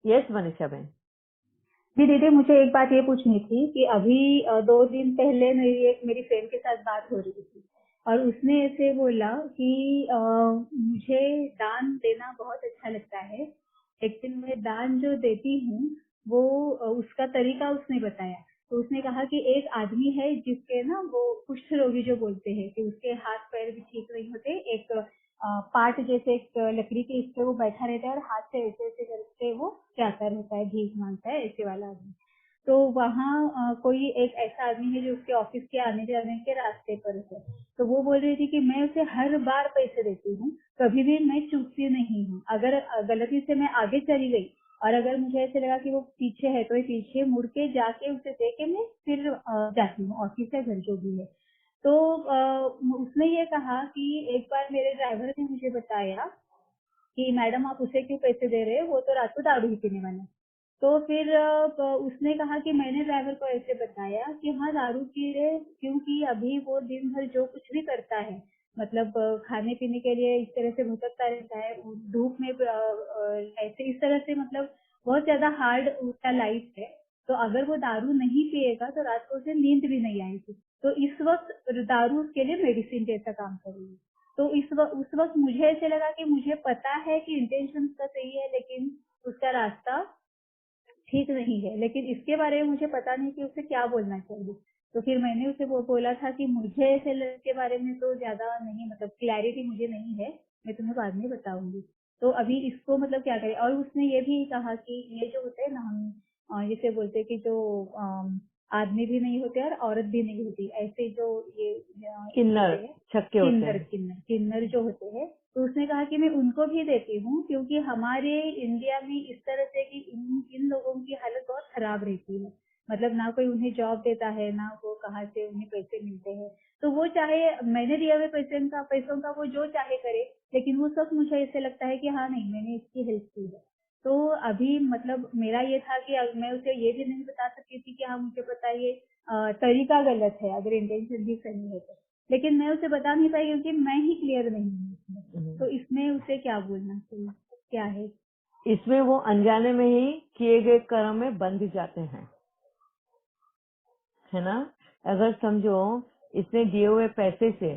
Yes Manisha बहन। जी दीदी, मुझे एक बात ये पूछनी थी कि अभी 2 दिन पहले मेरी फ्रेंड के साथ बात हो रही थी और उसने ऐसे बोला कि मुझे दान देना बहुत अच्छा लगता है, लेकिन मैं दान जो देती हूँ वो उसका तरीका उसने बताया। तो उसने कहा कि एक आदमी है जिसके ना वो कुष्ठ रोगी जो बोलते हैं कि उसके हाथ पैर भी ठीक नहीं होते, एक पाट जैसे एक लकड़ी के इस पे वो बैठा रहता है और हाथ से ऐसे ऐसे करके वो जाता रहता है, भीख मांगता है, ऐसे वाला आदमी। तो वहाँ कोई एक ऐसा आदमी है जो उसके ऑफिस के आने जाने के रास्ते पर है। तो वो बोल रही थी कि मैं उसे हर बार पैसे देती हूँ, कभी भी मैं चूकती नहीं हूँ। अगर गलती से मैं आगे चली गई और अगर मुझे ऐसे लगा कि वो पीछे है तो ये पीछे मुड़ के जाके उसे दे के मैं फिर जाती हूँ ऑफिस या घर जो भी है। तो उसने ये कहा कि एक बार मेरे ड्राइवर ने मुझे बताया कि मैडम आप उसे क्यों पैसे दे रहे हो, वो तो रात को दारू ही पीने वाला है। तो फिर उसने कहा कि मैंने ड्राइवर को ऐसे बताया कि हाँ दारू पी रहे क्योंकि अभी वो दिन भर जो कुछ भी करता है, मतलब खाने पीने के लिए इस तरह से भटकता रहता है, धूप में ऐसे इस तरह से, मतलब बहुत ज्यादा हार्ड उसका लाइफ है। तो अगर वो दारू नहीं पिएगा तो रात को उसे नींद भी नहीं आएगी। तो इस वक्त दारू उसके लिए मेडिसिन जैसा काम कर रही है। तो उस वक्त मुझे ऐसे लगा कि मुझे पता है कि इंटेंशन उसका सही है लेकिन उसका रास्ता ठीक नहीं है, लेकिन इसके बारे में मुझे पता नहीं कि उसे क्या बोलना चाहिए। तो फिर मैंने उसे बोला था कि मुझे ऐसे के बारे में तो ज्यादा नहीं, मतलब क्लैरिटी मुझे नहीं है, मैं तुम्हें बाद में बताऊंगी। तो अभी इसको मतलब क्या करें। और उसने ये भी कहा कि ये जो होते हैं ना, हम जिसे बोलते हैं कि जो आदमी भी नहीं होते और औरत भी नहीं होती, ऐसे जो ये किन्नर होते हैं, छक्के होते किन्नर हैं। किन्नर किन्नर जो होते हैं। तो उसने कहा कि मैं उनको भी देती हूँ क्योंकि हमारे इंडिया में इस तरह से कि इन लोगों की हालत बहुत खराब रहती है, मतलब ना कोई उन्हें जॉब देता है, ना वो कहाँ से उन्हें पैसे मिलते हैं। तो वो चाहे मैंने दिए हुए पैसों का वो जो चाहे करे, लेकिन वो सब मुझे ऐसे लगता है कि हाँ नहीं मैंने इसकी हेल्प की है। तो अभी मतलब मेरा ये था कि मैं उसे ये भी नहीं बता सकती थी कि हाँ मुझे पता ये तरीका गलत है, अगर इंटेंशन भी सही है तो, लेकिन मैं उसे बता नहीं पाई क्योंकि मैं ही क्लियर नहीं हूँ इसमें। तो इसमें उसे क्या बोलना चाहिए, क्या है? इसमें वो अनजाने में ही किए गए कर्म में बंध जाते हैं, है ना। अगर समझो इसने दिए हुए पैसे से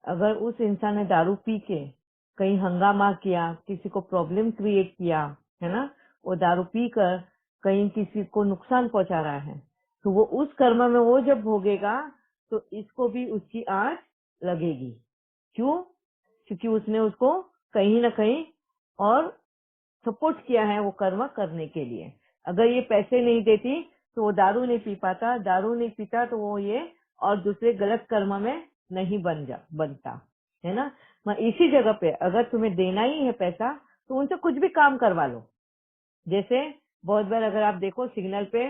अगर उस इंसान ने दारू पी के कहीं हंगामा किया, किसी को प्रॉब्लम क्रिएट किया, है ना, वो दारू पी कर कहीं किसी को नुकसान पहुंचा रहा है, तो वो उस कर्म में वो जब भोगेगा तो इसको भी उसकी आंच लगेगी। क्यों? क्योंकि उसने उसको कहीं ना कहीं और सपोर्ट किया है वो कर्म करने के लिए। अगर ये पैसे नहीं देती तो वो दारू नहीं पी पाता, दारू नहीं पीता तो वो ये और दूसरे गलत कर्म में नहीं बनता, है ना। इसी जगह पे अगर तुम्हें देना ही है पैसा तो उनसे कुछ भी काम करवा लो। जैसे बहुत बार अगर आप देखो सिग्नल पे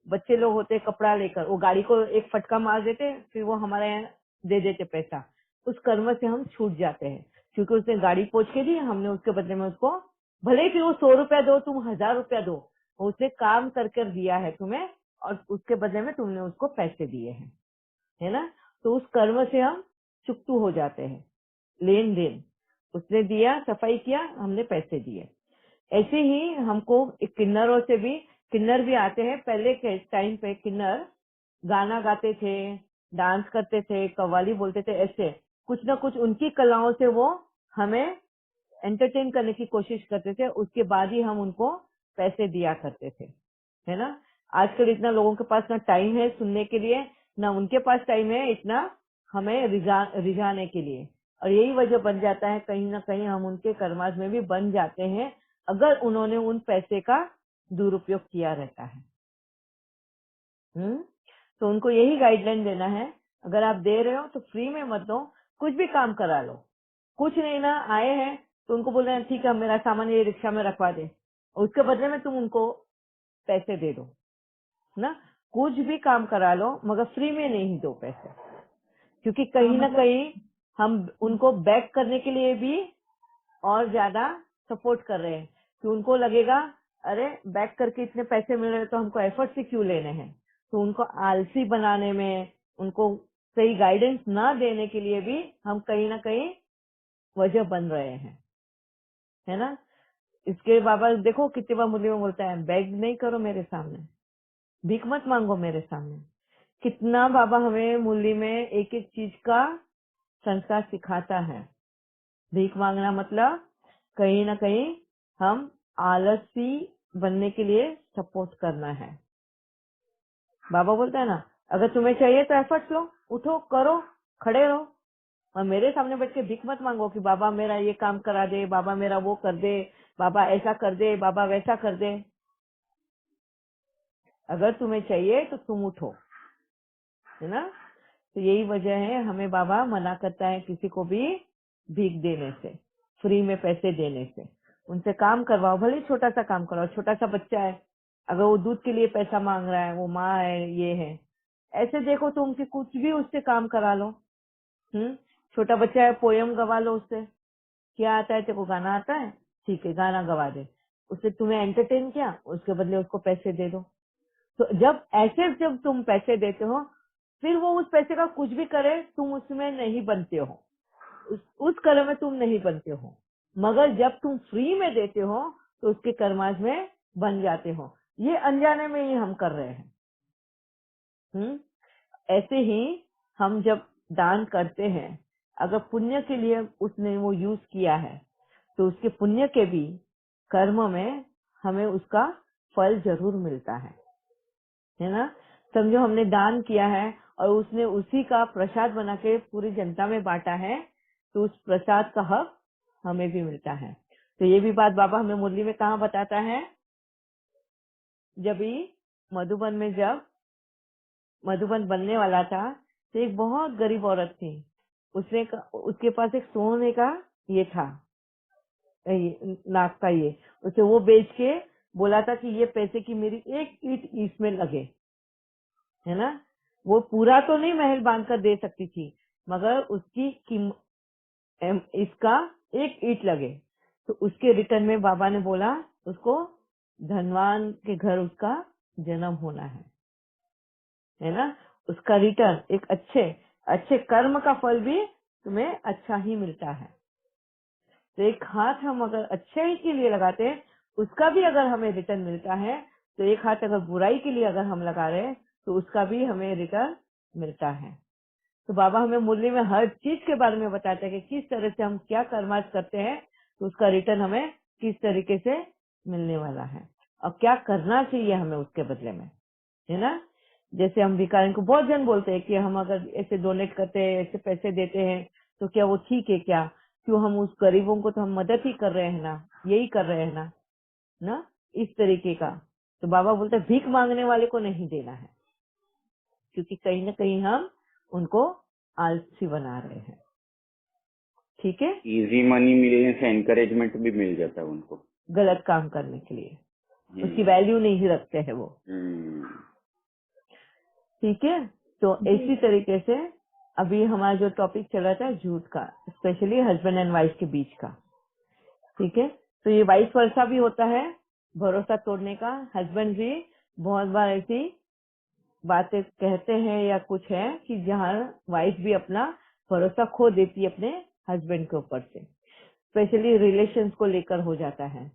बच्चे लोग होते कपड़ा लेकर वो गाड़ी को एक फटका मार देते, फिर वो हमारे यहाँ दे देते पैसा। उस कर्म से हम छूट जाते हैं क्योंकि उसने गाड़ी पोंछ के दी, हमने उसके बदले में उसको भले ही फिर वो 100 रुपया दो, तुम 1000 रुपया दो, उसने काम कर कर दिया है तुम्हें और उसके बदले में तुमने उसको पैसे दिए हैं, है ना। तो उस कर्म से हम चुकतू हो जाते हैं। लेन देन उसने दिया, सफाई किया, हमने पैसे दिए। ऐसे ही हमको किन्नरों से भी, किन्नर भी आते हैं। पहले के टाइम पे किन्नर गाना गाते थे, डांस करते थे, कव्वाली बोलते थे, ऐसे कुछ ना कुछ उनकी कलाओं से वो हमें एंटरटेन करने की कोशिश करते थे। उसके बाद ही हम उनको पैसे दिया करते थे, है ना। आजकल इतना लोगों के पास ना टाइम है सुनने के लिए, ना उनके पास टाइम है इतना हमें रिझाने के लिए। और यही वजह बन जाता है कहीं ना कहीं हम उनके कर्माज में भी बन जाते हैं अगर उन्होंने उन पैसे का दुरुपयोग किया रहता है। तो उनको यही गाइडलाइन देना है, अगर आप दे रहे हो तो फ्री में मत दो, कुछ भी काम करा लो। कुछ नहीं ना आए हैं तो उनको बोल रहे हैं ठीक है मेरा सामान ये रिक्शा में रखवा दे, और उसके बदले में तुम उनको पैसे दे दो ना। कुछ भी काम करा लो मगर फ्री में नहीं दो पैसे, क्योंकि कहीं ना मतलब कहीं हम उनको बैक करने के लिए भी और ज्यादा सपोर्ट कर रहे हैं कि उनको लगेगा अरे बैक करके इतने पैसे मिल रहे हैं तो हमको एफर्ट से क्यों लेने हैं। तो उनको आलसी बनाने में, उनको सही गाइडेंस ना देने के लिए भी हम कहीं ना कहीं वजह बन रहे हैं, है ना। इसके बाबा देखो कितनी बार मुरली में बोलता है, बेग नहीं करो मेरे सामने, भीख मत मांगो मेरे सामने। कितना बाबा हमें मुरली में एक एक चीज का संस्कार सिखाता है। भीख मांगना मतलब कहीं ना कहीं हम आलसी बनने के लिए सपोर्ट करना है। बाबा बोलता है ना, अगर तुम्हें चाहिए तो एफर्ट्स लो, उठो, करो, खड़े रहो, और मेरे सामने बैठ के भीख मत मांगो कि बाबा मेरा ये काम करा दे, बाबा मेरा वो कर दे, बाबा ऐसा कर दे, बाबा वैसा कर दे। अगर तुम्हें चाहिए तो तुम उठो, है ना। तो यही वजह है हमें बाबा मना करता है किसी को भी भीख देने से, फ्री में पैसे देने से। उनसे काम करवाओ, भले ही छोटा सा काम करवाओ। छोटा सा बच्चा है, अगर वो दूध के लिए पैसा मांग रहा है, वो माँ है, ये है, ऐसे देखो तो उनके कुछ भी उससे काम करा लो। छोटा बच्चा है, पोयम गवा लो उससे। क्या आता है तेरे को, गाना आता है, ठीक है गाना गवा दे। उससे तुम्हें एंटरटेन किया, उसके बदले उसको पैसे दे दो। तो जब तुम पैसे देते हो, फिर वो उस पैसे का कुछ भी करे, तुम उसमें नहीं बनते हो, उस कर्म में तुम नहीं बनते हो। मगर जब तुम फ्री में देते हो तो उसके कर्माज में बन जाते हो। ये अनजाने में ही हम कर रहे हैं। ऐसे ही हम जब दान करते हैं, अगर पुण्य के लिए उसने वो यूज किया है, तो उसके पुण्य के भी कर्म में हमें उसका फल जरूर मिलता है ना। समझो हमने दान किया है और उसने उसी का प्रसाद बना के पूरी जनता में बांटा है, तो उस प्रसाद का हक हमें भी मिलता है। तो ये भी बात बाबा हमें मुरली में कहाँ बताता है, जब मधुबन में जब मधुबन बनने वाला था, तो एक बहुत गरीब औरत थी। उसके पास एक सोने का ये था, नाक का ये, उसे वो बेच के बोला था कि ये पैसे की मेरी एक ईंट इसमें लगे, है ना। वो पूरा तो नहीं महल बांध कर दे सकती थी, मगर उसकी इसका एक ईंट लगे। तो उसके रिटर्न में बाबा ने बोला उसको धनवान के घर उसका जन्म होना है ना। उसका रिटर्न एक अच्छे कर्म का फल भी तुम्हें अच्छा ही मिलता है। तो एक हाथ हम अगर अच्छे ही के लिए लगाते हैं, उसका भी अगर हमें रिटर्न मिलता है, तो एक हाथ अगर बुराई के लिए अगर हम लगा रहे हैं, तो उसका भी हमें रिटर्न मिलता है। तो बाबा हमें मुरली में हर चीज के बारे में बताते हैं कि किस तरह से हम क्या कर्माज करते हैं, तो उसका रिटर्न हमें किस तरीके से मिलने वाला है, और क्या करना चाहिए हमें उसके बदले में, है ना। जैसे हम भिखारी को बहुत जन बोलते हैं कि हम अगर ऐसे डोनेट करते हैं, ऐसे पैसे देते हैं, तो क्या वो ठीक है क्या, क्यों, हम उस गरीबों को तो हम मदद ही कर रहे हैं ना, यही कर रहे हैं ना, इस तरीके का। तो बाबा बोलते हैं भीख मांगने वाले को नहीं देना है, क्योंकि कहीं ना कहीं हम उनको आलसी बना रहे हैं। ठीक है, इजी मनी मिलने से एनकरेजमेंट भी मिल जाता है उनको गलत काम करने के लिए, उसकी वैल्यू नहीं रखते हैं वो। ठीक है, तो इसी तरीके से अभी हमारा जो टॉपिक चल रहा था झूठ का, स्पेशली हस्बैंड एंड वाइफ के बीच का। ठीक है, तो ये वाइस वर्सा भी होता है, भरोसा तोड़ने का। हस्बैंड भी बहुत बार ऐसी बातें कहते हैं या कुछ है कि जहाँ वाइफ भी अपना भरोसा खो देती है अपने हस्बैंड के ऊपर से, स्पेशली रिलेशंस को लेकर हो जाता है।